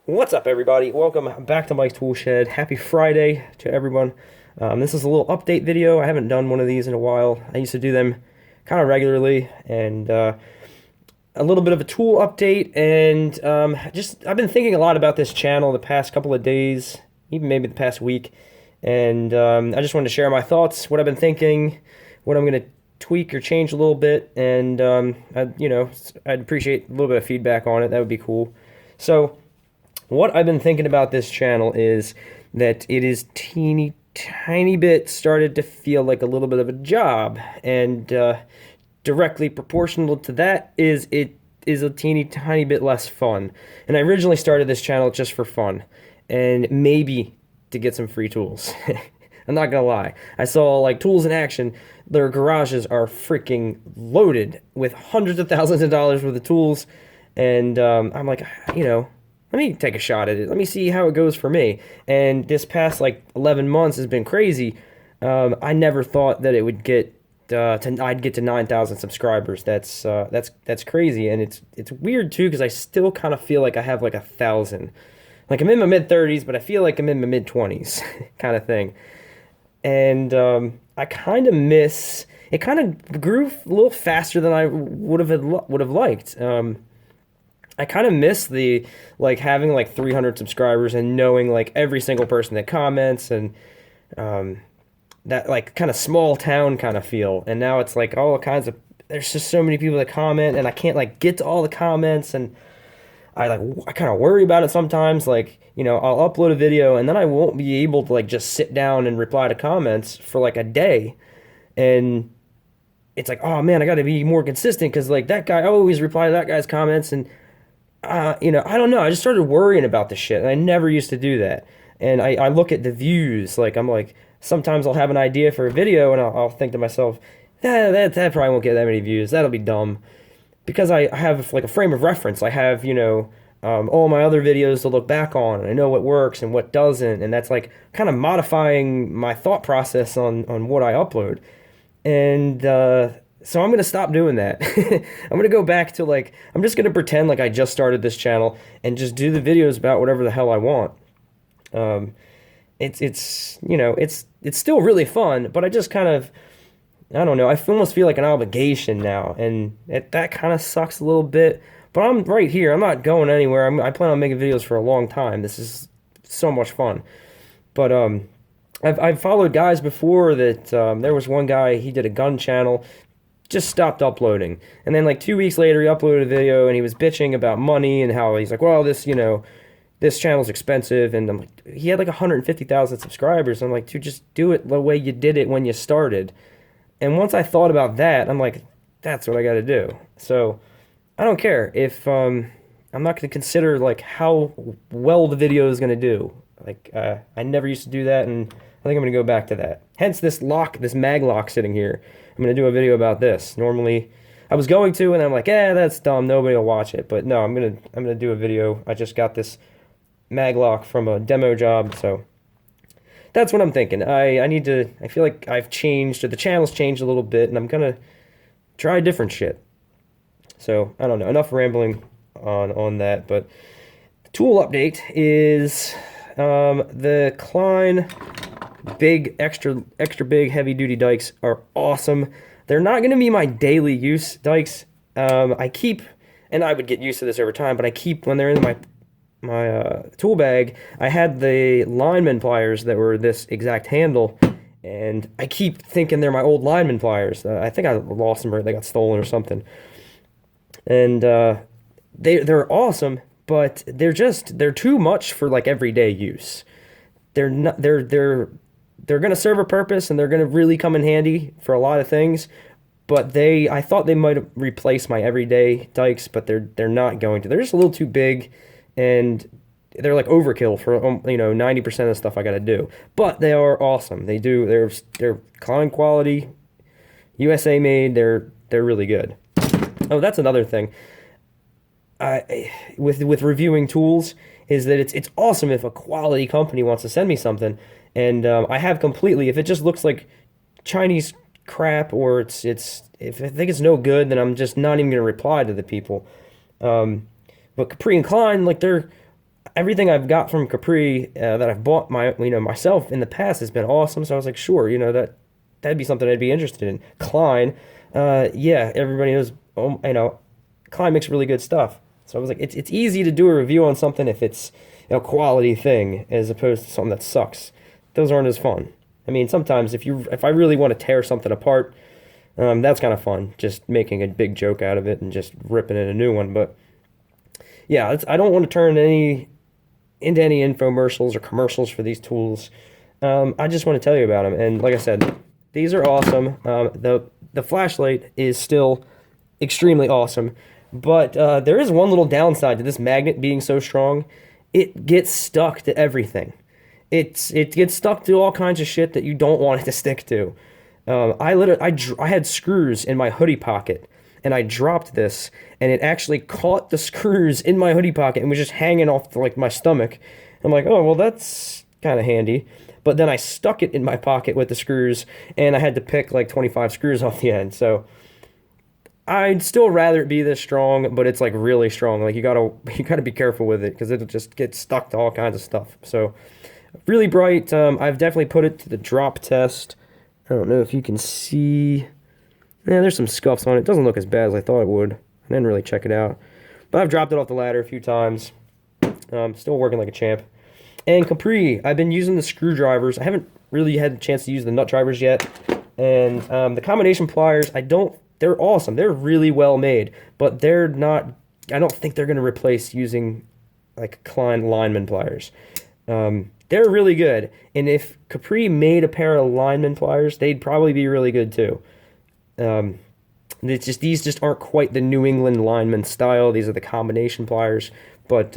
What's up, everybody? Welcome back to Mike's Tool Shed. Happy Friday to everyone. This is a little update video. I haven't done one of these in a while. I used to do them kind of regularly, and a little bit of a tool update. And I've been thinking a lot about this channel the past couple of days, even maybe the past week. And I just wanted to share my thoughts, what I've been thinking, what I'm going to tweak or change a little bit. And I'd appreciate a little bit of feedback on it. That would be cool. So what I've been thinking about this channel is that it is tiny bit started to feel like a little bit of a job, and directly proportional to that is it is a tiny bit less fun. And I originally started this channel just for fun and maybe to get some free tools. I'm not gonna lie. I saw like tools in action. Their garages are freaking loaded with hundreds of thousands of dollars worth of tools, and I'm like, let me take a shot at it. Let me see how it goes for me. And this past like 11 months has been crazy. I never thought that it would get I'd get to 9,000 subscribers. That's crazy, and it's weird too because I still kind of feel like I have like 1,000. Like I'm in my mid 30s, but I feel like I'm in my mid 20s, kind of thing. And I kind of miss it. Kind of grew a little faster than I would have liked. I kind of miss the like having like 300 subscribers and knowing like every single person that comments, and that like kind of small town kind of feel. And now it's like all kinds of, there's just so many people that comment, and I can't like get to all the comments, and I kind of worry about it sometimes. Like, I'll upload a video and then I won't be able to like just sit down and reply to comments for like a day, and it's like, oh man, I got to be more consistent because like that guy, I always reply to that guy's comments. And I don't know. I just started worrying about this shit, and I never used to do that. And I look at the views, like I'm like, sometimes I'll have an idea for a video, and I'll think to myself, that probably won't get that many views. That'll be dumb, because I have like a frame of reference. I have all my other videos to look back on, and I know what works and what doesn't, and that's like kind of modifying my thought process on what I upload. And so I'm going to stop doing that. I'm going to go back to like, I'm just going to pretend like I just started this channel and just do the videos about whatever the hell I want. It's still really fun, but I just kind of, I don't know, I almost feel like an obligation now, and that kind of sucks a little bit, but I'm right here. I'm not going anywhere. I plan on making videos for a long time. This is so much fun. But I've followed guys before that, there was one guy, he did a gun channel, just stopped uploading. And then like 2 weeks later, he uploaded a video and he was bitching about money and how he's like, well, this channel's expensive. And I'm like, he had like 150,000 subscribers. I'm like, dude, just do it the way you did it when you started. And once I thought about that, I'm like, that's what I got to do. So I don't care if I'm not going to consider like how well the video is going to do. Like I never used to do that, and I think I'm going to go back to that. Hence this mag lock sitting here. I'm going to do a video about this. Normally, I was going to, and I'm like, that's dumb. Nobody will watch it. But no, I'm gonna do a video. I just got this mag lock from a demo job, so that's what I'm thinking. I feel like I've changed, or the channel's changed a little bit, and I'm gonna try different shit. So I don't know. Enough rambling on that. But the tool update is the Kline big extra big heavy duty dikes are awesome. They're not going to be my daily use dikes. I keep, and I would get used to this over time, but I keep, when they're in my tool bag, I had the lineman pliers that were this exact handle, and I keep thinking they're my old lineman pliers. I think I lost them, or they got stolen or something. And they're awesome, but they're too much for like everyday use. They're going to serve a purpose, and they're going to really come in handy for a lot of things, but I thought they might replace my everyday dikes, but they're not going to. They're just a little too big, and they're like overkill for 90% of the stuff I got to do. But they are awesome. They're Kline quality, USA made. They're really good. Oh, that's another thing. With reviewing tools, is that it's awesome if a quality company wants to send me something. And I have completely, if it just looks like Chinese crap, or if I think it's no good, then I'm just not even going to reply to the people. But Capri and Kline, like, they're everything I've got from Capri that I've bought myself in the past has been awesome. So I was like, sure, that'd be something I'd be interested in. Kline, yeah, everybody knows, Kline makes really good stuff. So I was like, it's easy to do a review on something if it's a quality thing as opposed to something that sucks. Those aren't as fun. I mean, sometimes if I really want to tear something apart, that's kind of fun, just making a big joke out of it and just ripping in a new one. But yeah, I don't want to turn into any infomercials or commercials for these tools. I just want to tell you about them. And like I said, these are awesome. The flashlight is still extremely awesome, but there is one little downside to this magnet being so strong. It gets stuck to everything. It gets stuck to all kinds of shit that you don't want it to stick to. I had screws in my hoodie pocket, and I dropped this, and it actually caught the screws in my hoodie pocket and was just hanging off like my stomach. I'm like, oh well, that's kind of handy. But then I stuck it in my pocket with the screws, and I had to pick like 25 screws off the end. So I'd still rather it be this strong, but it's like really strong. Like you gotta be careful with it because it'll just get stuck to all kinds of stuff. So really bright. I've definitely put it to the drop test. I don't know if you can see. Yeah, there's some scuffs on it. It doesn't look as bad as I thought it would. I didn't really check it out. But I've dropped it off the ladder a few times. Still working like a champ. And Capri, I've been using the screwdrivers. I haven't really had the chance to use the nut drivers yet. And the combination pliers, they're awesome. They're really well made. But they're not, I don't think they're going to replace using like Kline lineman pliers. They're really good, and if Capri made a pair of lineman pliers, they'd probably be really good too. These just aren't quite the New England lineman style. These are the combination pliers, but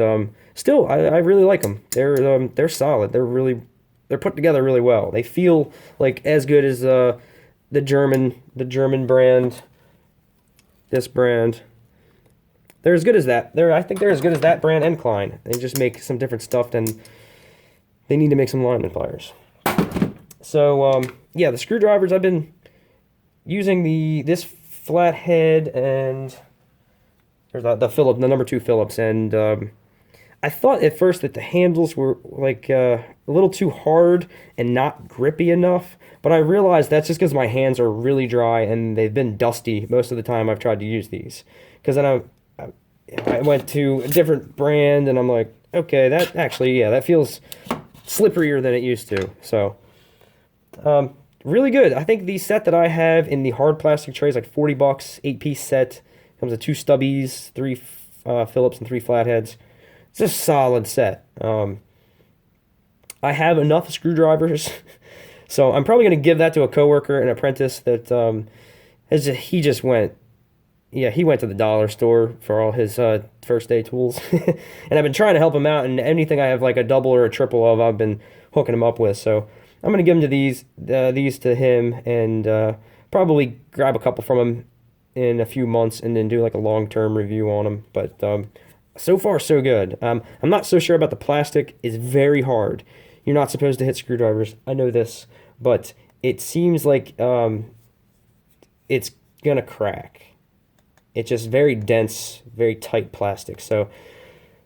still, I really like them. They're solid. They're put together really well. They feel like as good as the German brand. This brand. They're as good as that. I think they're as good as that brand and Kline. They just make some different stuff and. They need to make some lineman pliers. So, yeah, the screwdrivers, I've been using this flathead and there's the number 2 Phillips. And I thought at first that the handles were like a little too hard and not grippy enough. But I realized that's just because my hands are really dry and they've been dusty most of the time I've tried to use these. Because then I went to a different brand and I'm like, okay, that actually, yeah, that feels slipperier than it used to. So really good. I think the set that I have in the hard plastic tray is like $40, 8-piece set. Comes with 2 stubbies, 3 Phillips and 3 flatheads. It's a solid set. I have enough screwdrivers so I'm probably going to give that to a coworker, an apprentice that he went to the dollar store for all his first day tools. And I've been trying to help him out, and anything I have like a double or a triple of, I've been hooking him up with. So I'm going to give him to these to him, and probably grab a couple from him in a few months and then do like a long-term review on them. But so far, so good. I'm not so sure about the plastic. It's very hard. You're not supposed to hit screwdrivers. I know this, but it seems like it's going to crack. It's just very dense, very tight plastic. So,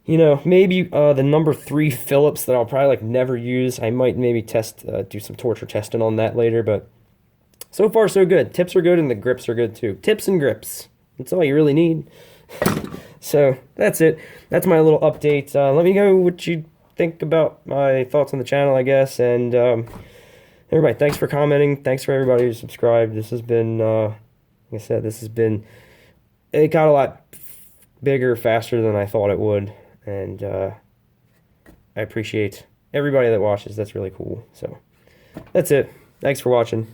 maybe the number 3 Phillips that I'll probably like never use. I might maybe do some torture testing on that later. But so far, so good. Tips are good and the grips are good too. Tips and grips. That's all you really need. So that's it. That's my little update. Let me know what you think about my thoughts on the channel, I guess. And everybody, thanks for commenting. Thanks for everybody who subscribed. This has been, like I said, it got a lot bigger faster than I thought it would, and I appreciate everybody that watches. That's really cool. So that's it. Thanks for watching.